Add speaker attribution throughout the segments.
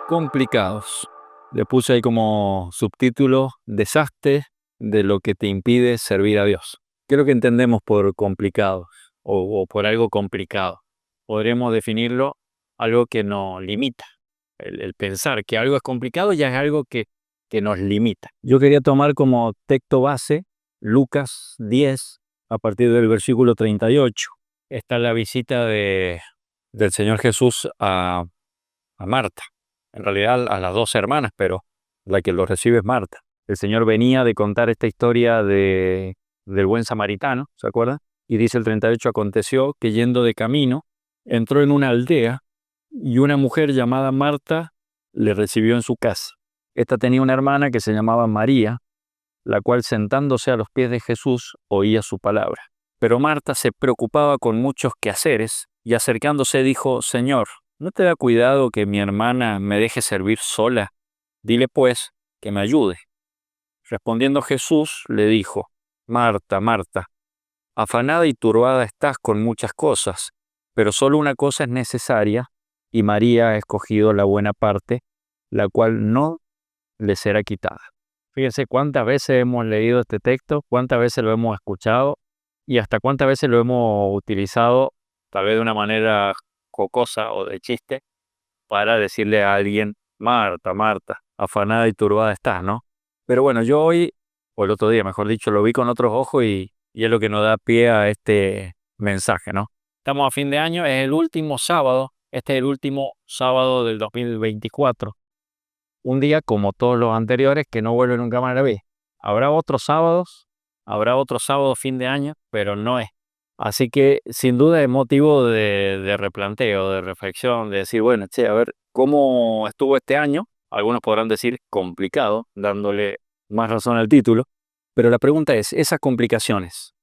Speaker 1: complicados. Le puse ahí como subtítulo: desastre de lo que te impide servir a Dios. ¿Qué es lo que entendemos por complicado o por algo complicado? Podríamos definirlo algo que nos limita. El pensar que algo es complicado ya es algo que nos limita. Yo quería tomar como texto base Lucas 10, a partir del versículo 38. Está la visita del Señor Jesús a Marta. En realidad a las dos hermanas, pero la que lo recibe es Marta. El Señor venía de contar esta historia del buen samaritano, ¿se acuerdan? Y dice el 38, aconteció que yendo de camino, entró en una aldea y una mujer llamada Marta le recibió en su casa. Esta tenía una hermana que se llamaba María, la cual sentándose a los pies de Jesús oía su palabra. Pero Marta se preocupaba con muchos quehaceres y acercándose dijo: Señor, ¿no te da cuidado que mi hermana me deje servir sola? Dile pues que me ayude. Respondiendo Jesús le dijo: Marta, Marta, afanada y turbada estás con muchas cosas, pero solo una cosa es necesaria, y María ha escogido la buena parte, la cual no le será quitada. Fíjense cuántas veces hemos leído este texto, cuántas veces lo hemos escuchado y hasta cuántas veces lo hemos utilizado, tal vez de una manera jocosa o de chiste, para decirle a alguien: Marta, Marta, afanada y turbada estás, ¿no? Pero bueno, yo hoy, o el otro día, mejor dicho, lo vi con otros ojos y es lo que nos da pie a este mensaje, ¿no? Estamos a fin de año, es el último sábado, este es el último sábado del 2024. Un día como todos los anteriores que no vuelve nunca más a la vida. Habrá otros sábados fin de año, pero no es. Así que sin duda es motivo de replanteo, de reflexión, de decir, bueno, che, a ver, ¿cómo estuvo este año? Algunos podrán decir complicado, dándole más razón al título, pero la pregunta es, ¿esas complicaciones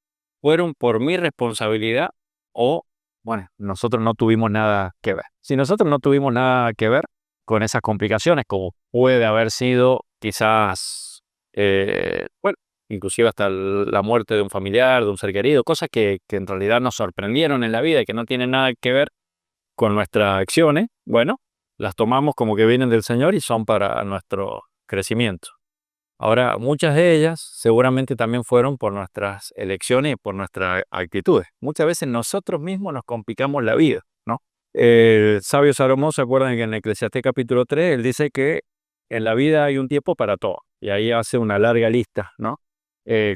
Speaker 1: fueron por mi responsabilidad o, bueno, nosotros no tuvimos nada que ver? Si nosotros no tuvimos nada que ver con esas complicaciones, como puede haber sido quizás, bueno, inclusive hasta la muerte de un familiar, de un ser querido, cosas que en realidad nos sorprendieron en la vida y que no tienen nada que ver con nuestras acciones, bueno, las tomamos como que vienen del Señor y son para nuestro crecimiento. Ahora, muchas de ellas seguramente también fueron por nuestras elecciones y por nuestras actitudes. Muchas veces nosotros mismos nos complicamos la vida, ¿no? El sabio Salomón, ¿se acuerdan que en Eclesiastés capítulo 3, él dice que en la vida hay un tiempo para todo? Y ahí hace una larga lista, ¿no?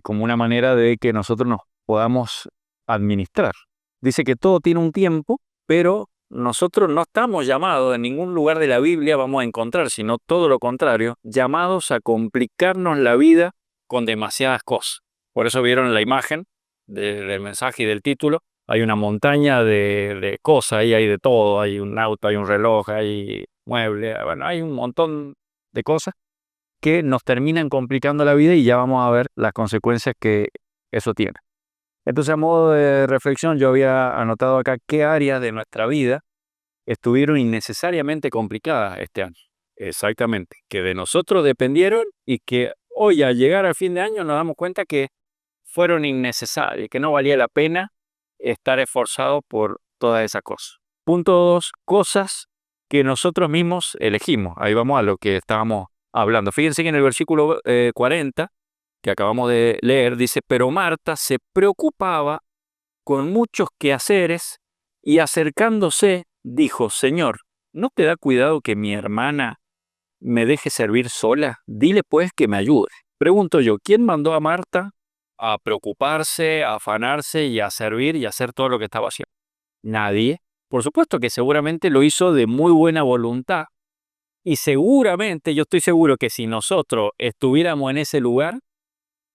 Speaker 1: Como una manera de que nosotros nos podamos administrar. Dice que todo tiene un tiempo, pero nosotros no estamos llamados, en ningún lugar de la Biblia vamos a encontrar, sino todo lo contrario, llamados a complicarnos la vida con demasiadas cosas. Por eso vieron la imagen del mensaje y del título. Hay una montaña de cosas, ahí hay de todo, hay un auto, hay un reloj, hay muebles, bueno, hay un montón de cosas que nos terminan complicando la vida y ya vamos a ver las consecuencias que eso tiene. Entonces, a modo de reflexión, yo había anotado acá qué áreas de nuestra vida estuvieron innecesariamente complicadas este año. Exactamente, que de nosotros dependieron y que hoy al llegar al fin de año nos damos cuenta que fueron innecesarias, que no valía la pena estar esforzado por todas esas cosas. Punto 2, cosas que nosotros mismos elegimos. Ahí vamos a lo que estábamos hablando. Fíjense que en el versículo 40, que acabamos de leer, dice: pero Marta se preocupaba con muchos quehaceres y acercándose dijo: Señor, ¿no te da cuidado que mi hermana me deje servir sola? Dile pues que me ayude. Pregunto yo, ¿quién mandó a Marta a preocuparse, a afanarse y a servir y a hacer todo lo que estaba haciendo? Nadie. Por supuesto que seguramente lo hizo de muy buena voluntad. Y seguramente, yo estoy seguro que si nosotros estuviéramos en ese lugar,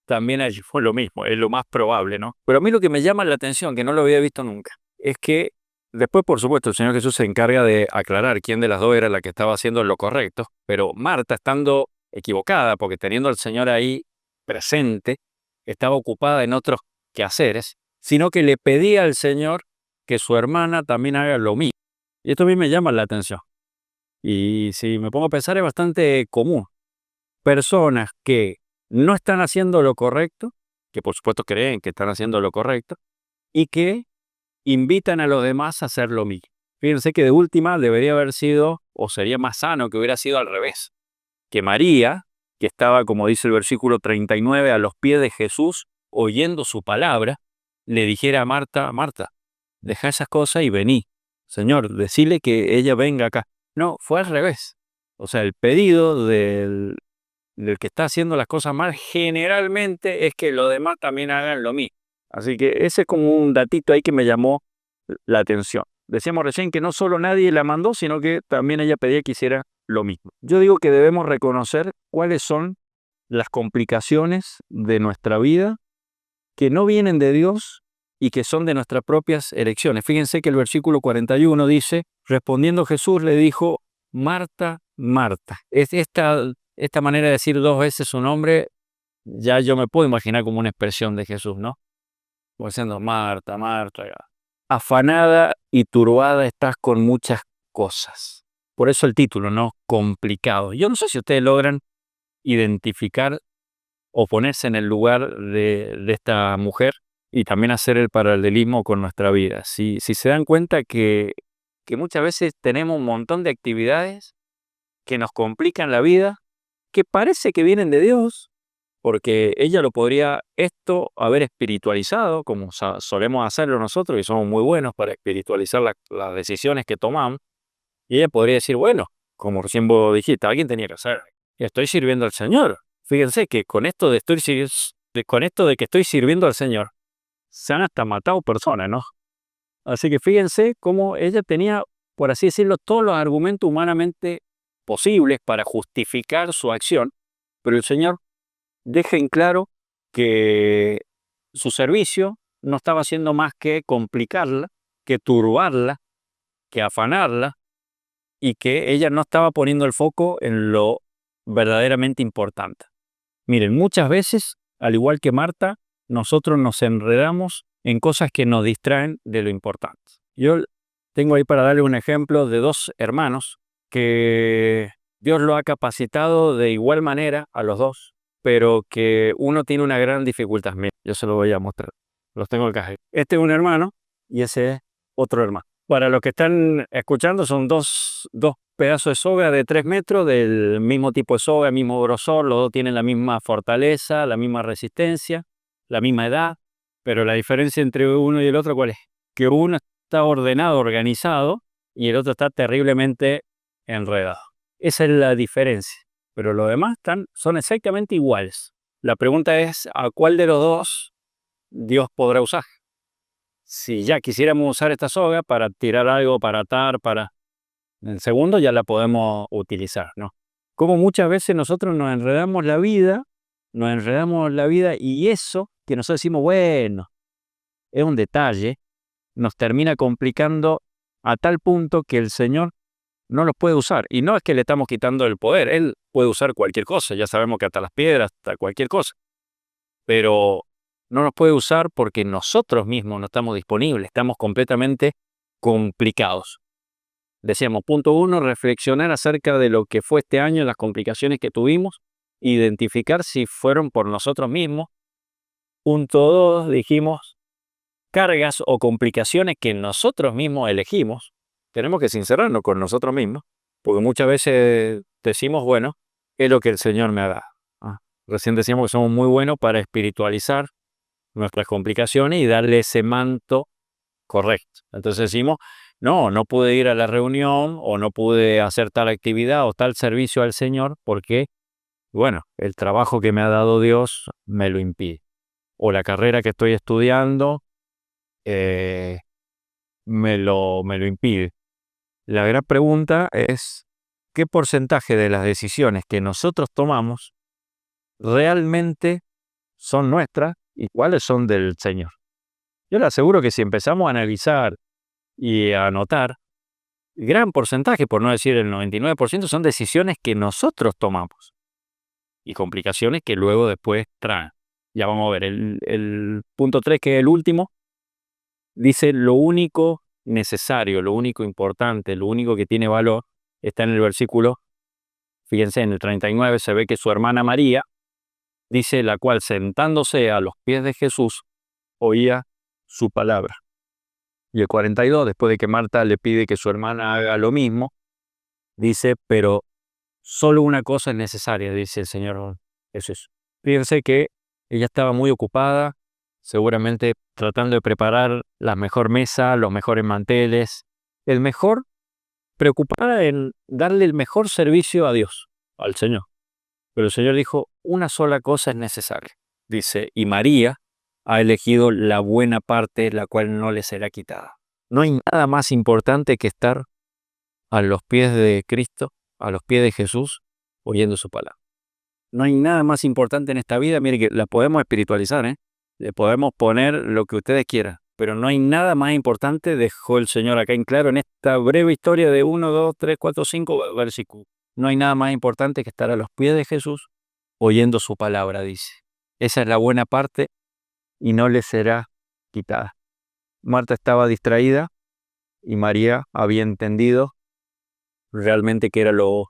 Speaker 1: también allí fue lo mismo, es lo más probable, ¿no? Pero a mí lo que me llama la atención, que no lo había visto nunca, es que después, por supuesto, el Señor Jesús se encarga de aclarar quién de las dos era la que estaba haciendo lo correcto, pero Marta, estando equivocada, porque teniendo al Señor ahí presente, estaba ocupada en otros quehaceres, sino que le pedía al Señor que su hermana también haga lo mismo. Y esto a mí me llama la atención. Y si me pongo a pensar, es bastante común. Personas que no están haciendo lo correcto, que por supuesto creen que están haciendo lo correcto, y que invitan a los demás a hacer lo mismo. Fíjense que de última debería haber sido, o sería más sano que hubiera sido al revés. Que María, que estaba, como dice el versículo 39, a los pies de Jesús, oyendo su palabra, le dijera a Marta, Marta, deja esas cosas y vení. Señor, decile que ella venga acá. No, fue al revés. O sea, el pedido del que está haciendo las cosas mal generalmente es que los demás también hagan lo mismo. Así que ese es como un datito ahí que me llamó la atención. Decíamos recién que no solo nadie la mandó, sino que también ella pedía que hiciera lo mismo. Yo digo que debemos reconocer cuáles son las complicaciones de nuestra vida que no vienen de Dios y que son de nuestras propias elecciones. Fíjense que el versículo 41 dice, respondiendo Jesús le dijo, Marta, Marta. Esta manera de decir dos veces su nombre, ya yo me puedo imaginar como una expresión de Jesús, ¿no? Como diciendo, Marta, Marta. Afanada y turbada estás con muchas cosas. Por eso el título, ¿no? Complicado. Yo no sé si ustedes logran identificar o ponerse en el lugar de esta mujer y también hacer el paralelismo con nuestra vida. Si se dan cuenta que muchas veces tenemos un montón de actividades que nos complican la vida, que parece que vienen de Dios, porque ella lo podría esto haber espiritualizado, como solemos hacerlo nosotros, y somos muy buenos para espiritualizar las decisiones que tomamos, y ella podría decir, bueno, como recién vos dijiste, alguien tenía que hacer, estoy sirviendo al Señor. Fíjense que con esto de que estoy sirviendo al Señor, se han hasta matado personas, ¿no? Así que fíjense cómo ella tenía, por así decirlo, todos los argumentos humanamente posibles para justificar su acción, pero el Señor deja en claro que su servicio no estaba haciendo más que complicarla, que turbarla, que afanarla, y que ella no estaba poniendo el foco en lo verdaderamente importante. Miren, muchas veces, al igual que Marta, nosotros nos enredamos en cosas que nos distraen de lo importante. Yo tengo ahí para darle un ejemplo de dos hermanos que Dios lo ha capacitado de igual manera a los dos, pero que uno tiene una gran dificultad. Mira, yo se lo voy a mostrar. Los tengo acá. Este es un hermano y ese es otro hermano. Para los que están escuchando, son dos pedazos de soga de 3 metros, del mismo tipo de soga, mismo grosor, los dos tienen la misma fortaleza, la misma resistencia, la misma edad, pero la diferencia entre uno y el otro, ¿cuál es? Que uno está ordenado, organizado, y el otro está terriblemente enredado. Esa es la diferencia, pero los demás son exactamente iguales. La pregunta es, ¿a cuál de los dos Dios podrá usar? Si ya quisiéramos usar esta soga para tirar algo, para atar, en el segundo ya la podemos utilizar, ¿no? Como muchas veces nosotros nos enredamos la vida y eso que nosotros decimos, bueno, es un detalle, nos termina complicando a tal punto que el Señor no los puede usar. Y no es que le estamos quitando el poder, Él puede usar cualquier cosa, ya sabemos que hasta las piedras, hasta cualquier cosa. Pero no nos puede usar porque nosotros mismos no estamos disponibles, estamos completamente complicados. Decíamos, punto 1, reflexionar acerca de lo que fue este año, las complicaciones que tuvimos, identificar si fueron por nosotros mismos. Punto 2, dijimos, cargas o complicaciones que nosotros mismos elegimos. Tenemos que sincerarnos con nosotros mismos, porque muchas veces decimos, bueno, es lo que el Señor me ha dado. Recién decíamos que somos muy buenos para espiritualizar nuestras complicaciones y darle ese manto correcto. Entonces decimos, no pude ir a la reunión o no pude hacer tal actividad o tal servicio al Señor porque, bueno, el trabajo que me ha dado Dios me lo impide. O la carrera que estoy estudiando me lo impide. La gran pregunta es, ¿qué porcentaje de las decisiones que nosotros tomamos realmente son nuestras y cuáles son del Señor? Yo le aseguro que si empezamos a analizar y a anotar, gran porcentaje, por no decir el 99%, son decisiones que nosotros tomamos y complicaciones que luego después traen. Ya vamos a ver, el punto 3, que es el último, dice lo único necesario, lo único importante, lo único que tiene valor, está en el versículo, fíjense, en el 39 se ve que su hermana María, dice, la cual sentándose a los pies de Jesús, oía su palabra. Y el 42, después de que Marta le pide que su hermana haga lo mismo, dice, pero solo una cosa es necesaria, dice el Señor Jesús. Fíjense que ella estaba muy ocupada, seguramente tratando de preparar la mejor mesa, los mejores manteles, preocupada en darle el mejor servicio a Dios, al Señor. Pero el Señor dijo, una sola cosa es necesaria. Dice, y María ha elegido la buena parte, la cual no le será quitada. No hay nada más importante que estar a los pies de Cristo, a los pies de Jesús, oyendo su palabra. No hay nada más importante en esta vida. Mire que la podemos espiritualizar, ¿eh? Le podemos poner lo que ustedes quieran, pero no hay nada más importante, dejó el Señor acá en claro en esta breve historia de 1, 2, 3, 4, 5 versículos. No hay nada más importante que estar a los pies de Jesús, oyendo su palabra, dice. Esa es la buena parte y no le será quitada. Marta estaba distraída y María había entendido realmente que era lo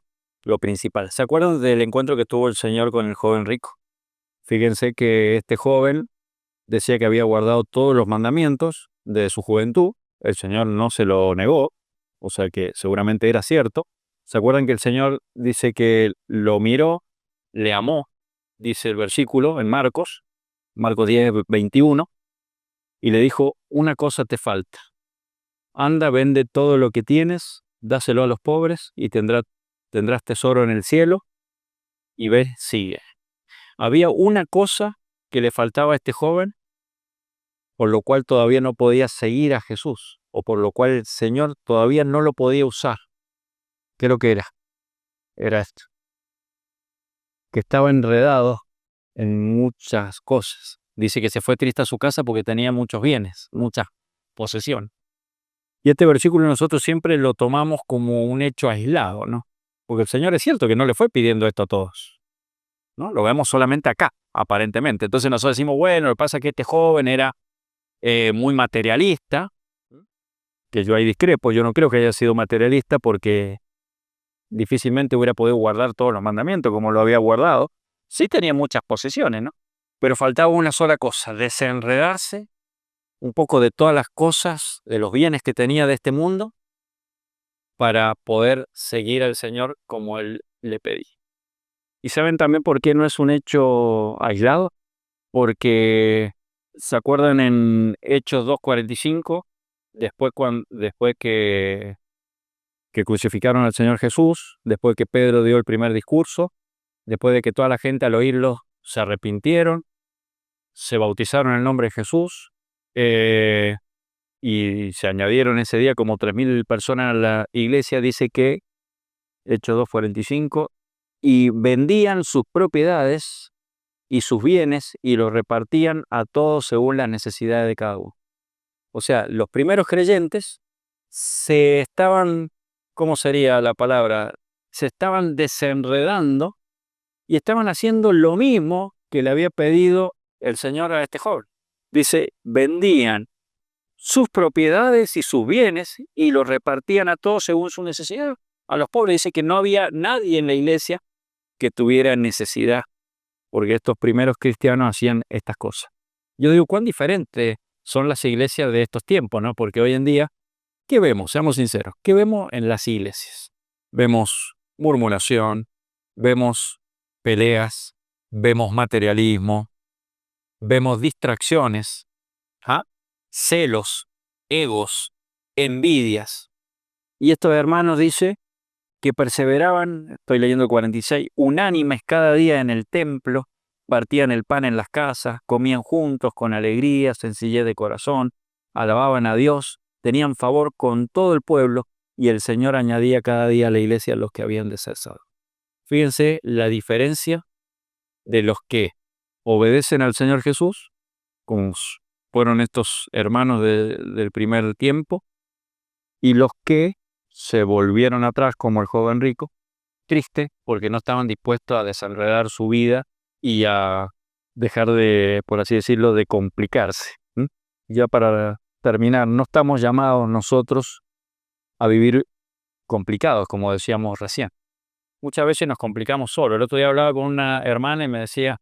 Speaker 1: principal. ¿Se acuerdan del encuentro que tuvo el Señor con el joven rico? Fíjense que este joven decía que había guardado todos los mandamientos de su juventud. El Señor no se lo negó, o sea que seguramente era cierto. ¿Se acuerdan que el Señor dice que lo miró, le amó, dice el versículo en Marcos 10, 21, y le dijo, una cosa te falta. Anda, vende todo lo que tienes, dáselo a los pobres y tendrás tesoro en el cielo, y ve, sigue. Había una cosa que le faltaba a este joven, por lo cual todavía no podía seguir a Jesús, o por lo cual el Señor todavía no lo podía usar. ¿Qué es lo que era? Era esto, que estaba enredado en muchas cosas. Dice que se fue triste a su casa porque tenía muchos bienes, mucha posesión. Y este versículo nosotros siempre lo tomamos como un hecho aislado, ¿no? Porque el Señor es cierto que no le fue pidiendo esto a todos, ¿no? Lo vemos solamente acá, aparentemente. Entonces nosotros decimos, bueno, lo que pasa es que este joven era muy materialista, que yo ahí discrepo. Yo no creo que haya sido materialista porque difícilmente hubiera podido guardar todos los mandamientos como lo había guardado. Sí tenía muchas posesiones, ¿no? Pero faltaba una sola cosa, desenredarse un poco de todas las cosas, de los bienes que tenía de este mundo, para poder seguir al Señor como Él le pedía. ¿Y saben también por qué no es un hecho aislado? Porque, ¿se acuerdan en Hechos 2:45? Después que crucificaron al Señor Jesús, después que Pedro dio el primer discurso, después de que toda la gente al oírlo se arrepintieron, se bautizaron en el nombre de Jesús, y se añadieron ese día como 3.000 personas a la iglesia, dice que, Hechos 2:45, y vendían sus propiedades y sus bienes y los repartían a todos según las necesidades de cada uno. O sea, los primeros creyentes se estaban, ¿cómo sería la palabra? Se estaban desenredando y estaban haciendo lo mismo que le había pedido el Señor a este joven. Dice, vendían sus propiedades y sus bienes y los repartían a todos según su necesidad. A los pobres dice que no había nadie en la iglesia que tuviera necesidad, porque estos primeros cristianos hacían estas cosas. Yo digo, cuán diferentes son las iglesias de estos tiempos, ¿no? Porque hoy en día, ¿qué vemos? Seamos sinceros, ¿qué vemos en las iglesias? Vemos murmuración, vemos peleas, vemos materialismo, vemos distracciones, celos, egos, envidias. Y estos hermanos dice que perseveraban, estoy leyendo el 46, unánimes cada día en el templo, partían el pan en las casas, comían juntos con alegría, sencillez de corazón, alababan a Dios, tenían favor con todo el pueblo y el Señor añadía cada día a la iglesia a los que habían de ser salvos. Fíjense la diferencia de los que obedecen al Señor Jesús, como fueron estos hermanos del primer tiempo, y los que se volvieron atrás como el joven rico, triste porque no estaban dispuestos a desenredar su vida y a dejar de, por así decirlo, de complicarse. Ya para terminar, no estamos llamados nosotros a vivir complicados, como decíamos recién. Muchas veces nos complicamos solo. El otro día hablaba con una hermana y me decía,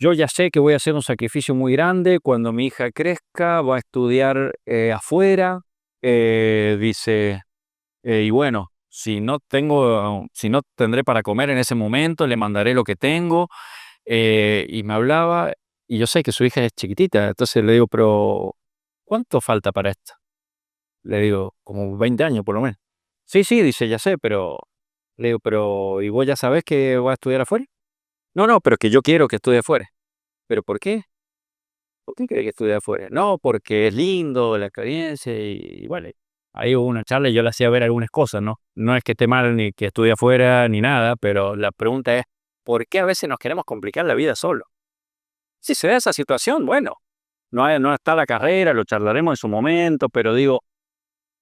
Speaker 1: yo ya sé que voy a hacer un sacrificio muy grande cuando mi hija crezca, va a estudiar afuera, dice, y bueno, si no tendré para comer en ese momento, le mandaré lo que tengo. Y me hablaba, y yo sé que su hija es chiquitita, entonces le digo, pero ¿cuánto falta para esto? Le digo, como 20 años por lo menos. Sí, sí, dice, ya sé, pero le digo, pero ¿y vos ya sabés que vas a estudiar afuera? No, no, pero que yo quiero que estudie afuera. ¿Pero por qué? ¿Por qué querés que estudie afuera? No, porque es lindo la experiencia y bueno, ahí hubo una charla y yo le hacía ver algunas cosas, ¿no? No es que esté mal ni que estudie afuera ni nada, pero la pregunta es, ¿por qué a veces nos queremos complicar la vida solo? Si se da esa situación, bueno, no está la carrera, lo charlaremos en su momento, pero digo,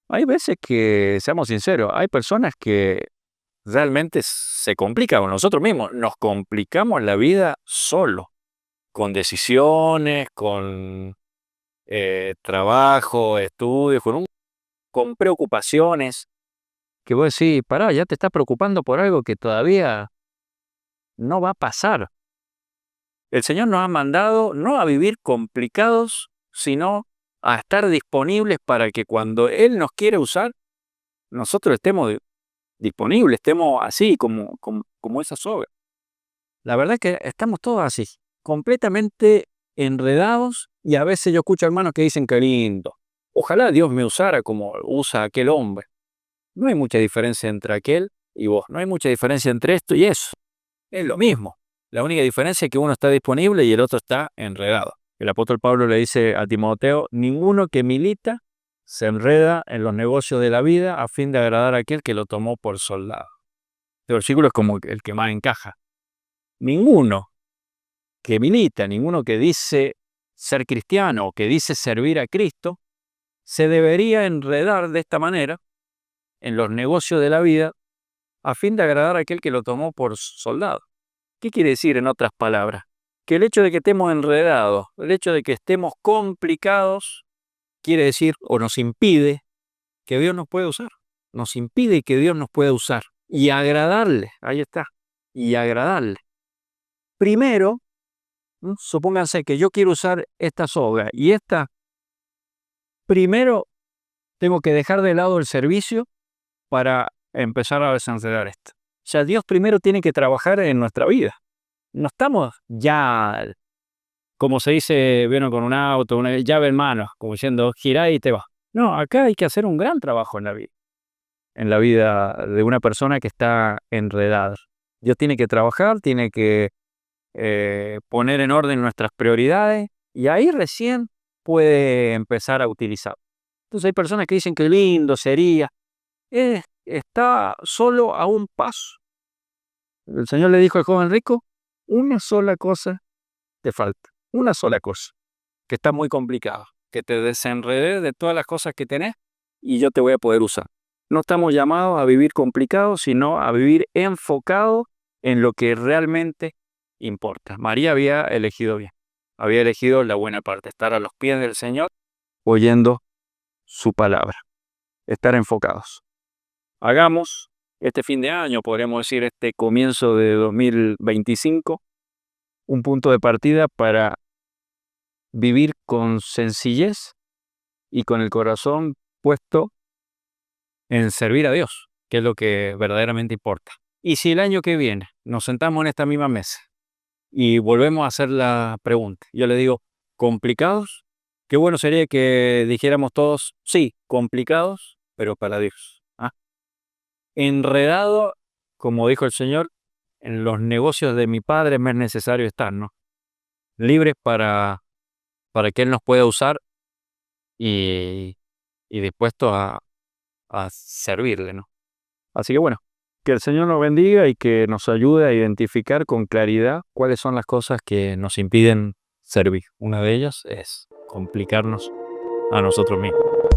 Speaker 1: hay veces que, seamos sinceros, hay personas que realmente se complican con nosotros mismos, nos complicamos la vida solo, con decisiones, con trabajo, estudios, con preocupaciones, que vos decís, pará, ya te estás preocupando por algo que todavía no va a pasar. El Señor nos ha mandado no a vivir complicados, sino a estar disponibles para que cuando Él nos quiere usar, nosotros estemos disponibles, estemos así como esa soga. La verdad es que estamos todos así, completamente enredados y a veces yo escucho hermanos que dicen que lindo. Ojalá Dios me usara como usa aquel hombre. No hay mucha diferencia entre aquel y vos, no hay mucha diferencia entre esto y eso. Es lo mismo. La única diferencia es que uno está disponible y el otro está enredado. El apóstol Pablo le dice a Timoteo, ninguno que milita se enreda en los negocios de la vida a fin de agradar a aquel que lo tomó por soldado. Este versículo es como el que más encaja. Ninguno que milita, ninguno que dice ser cristiano o que dice servir a Cristo, se debería enredar de esta manera en los negocios de la vida a fin de agradar a aquel que lo tomó por soldado. ¿Qué quiere decir en otras palabras? Que el hecho de que estemos enredados, el hecho de que estemos complicados, quiere decir o nos impide que Dios nos pueda usar. Nos impide que Dios nos pueda usar y agradarle. Ahí está. Y agradarle. Primero, supónganse que yo quiero usar esta soga y primero tengo que dejar de lado el servicio para empezar a desenredar esto. O sea, Dios primero tiene que trabajar en nuestra vida. No estamos ya, como se dice, bueno, con un auto, una llave en mano, como diciendo, gira y te va. No, acá hay que hacer un gran trabajo en la vida de una persona que está enredada. Dios tiene que trabajar, tiene que poner en orden nuestras prioridades y ahí recién puede empezar a utilizar. Entonces hay personas que dicen que lindo sería, está solo a un paso. El Señor le dijo al joven rico, una sola cosa te falta, una sola cosa, que está muy complicada, que te desenredes de todas las cosas que tenés y yo te voy a poder usar. No estamos llamados a vivir complicados, sino a vivir enfocados en lo que realmente importa. María había elegido bien, había elegido la buena parte, estar a los pies del Señor, oyendo su palabra, estar enfocados. Hagamos este fin de año, podríamos decir este comienzo de 2025, un punto de partida para vivir con sencillez y con el corazón puesto en servir a Dios, que es lo que verdaderamente importa. Y si el año que viene nos sentamos en esta misma mesa y volvemos a hacer la pregunta, yo le digo, ¿complicados? Qué bueno sería que dijéramos todos, sí, complicados, pero para Dios. ¿Ah? Enredado, como dijo el Señor, en los negocios de mi Padre me es necesario estar, ¿no? Libres para que Él nos pueda usar y, y dispuestos a servirle, ¿no? Así que bueno, que el Señor nos bendiga y que nos ayude a identificar con claridad cuáles son las cosas que nos impiden servir. Una de ellas es complicarnos a nosotros mismos.